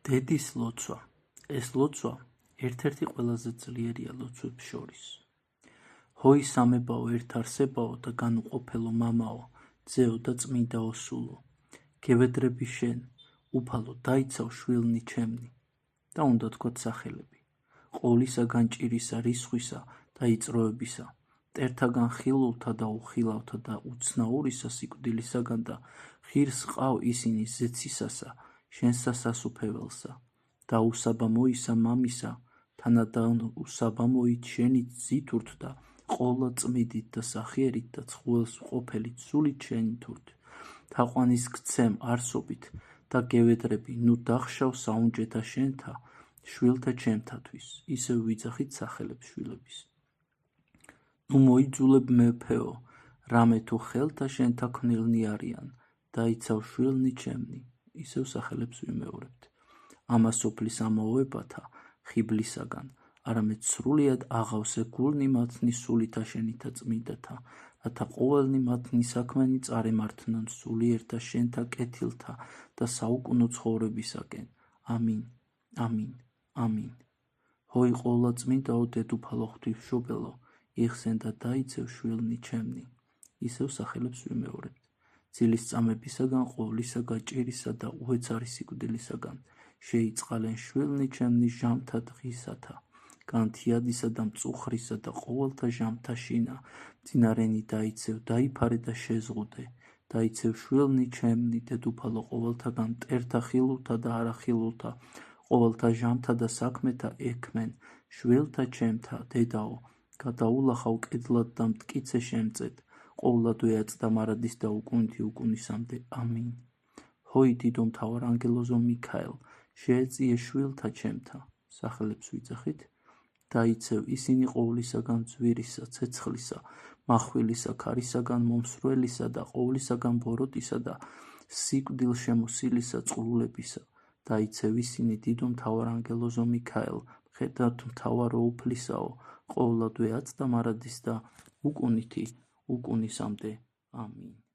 დედის ლოცვა. ეს ლოცვა ერთ-ერთი ყველაზე ძლიერია ლოცვებს შორის. ჰოი სამებაო, ერთ არსებაო და განუყოფელო მამაო, ძეო და წმინდაო სულო, გევედრები შენ, უფალო, დაიცავ შვილნი ჩემნი. და უნდა თქვათ სახელები. ყოვლისაგან ჭირისა, რისხვისა და იწროებისა, მტერთაგან ხილულთა და უხილავთა და უცნაურისა სიკვდილისაგან და ღირს ყავ ისინი ზეცისასა, შენსა სასუფეველსა, და უსაბამოისა მამისა, თანადან უსაბამოით შენით ზითურთ და ყოლა წმიდით და სახიერით და ცხოველს ყოფელით სულით შენითურთ, თაყვანის გცემ არსობით და გევედრები, ნუ დახშავ საუნჯეთა შენთა, შვილთა ჩემთათვის, ისევ ვიძახით სახელებს შვილების. ნუ მოიძულებ მეფეო, რამე თუ ხელთა შენთა ქნილნი არიან, დაიცავ შვილნი ჩემნი, ისევ სახელებს ვიმეორებთ. ამა სოფლის ამაოებათა ხიბლისაგან, არამედ სრულიად აღავსე გულნი მათნი სულითა შენითა წმინდათა, რათა ყოველნი მათნი საქმენი წარემართნონ სულიერთა შენთა კეთილთა და საუკუნო ცხოვრებისაკენ. ამინ, ამინ, ამინ. ჰოი ყოლა წმინდაო დედუფალო ღვთისმშობელო, იხსენ და დაიცევ შვილნი ჩემნი, ისევ სახელებს ვიმეორებთ. ძილის წამებისაგან, ყოვლისაგან ჭირისა და უეცარი სიკვდილისაგან, შეიწყალენ შვილნი ჩემნი ჟამთა დღისათა, განთიადისა და მწუხრისა და ყოველთა ჟამთა შინა, მძინარენი დაიცევ, დაიფარე და შეზღუდე, დაიცევ შვილნი ჩემნი, დედუფალო ყოველთაგან მტერთა ხილულთა და არახილულთა, ყოველთა ჟამთა და საქმეთა ექმენ, შვილთა ჩემთა, დედაო, გადაულახავ კედლად და მტკიცე შემწედ, ყოვლად ვეაწდა მარადის და უკუნითი უკუნისამდე. ამინ. ჰოი დიდო მთავარანგელოზო მიქაელ, შეეწიე შვილთა ჩემთა, სახელებს ვიძახით. დაიცევ ისინი ყოვლისაგან ძვირისა, ცეცხლისა, מחვილისა, ქარისაგან მომსვლელისა და ყოვლისაგან ბოროტისა და სიკვდილშემოსილისა წყლულებისა. დაიცევ ისინი დიდო მთავარანგელოზო მიქაელ, მხედრად მთავარო უფლისაო, ყოვლად ვეაწდა მარადის და უკუნითი უკუნისამდე. ამინ.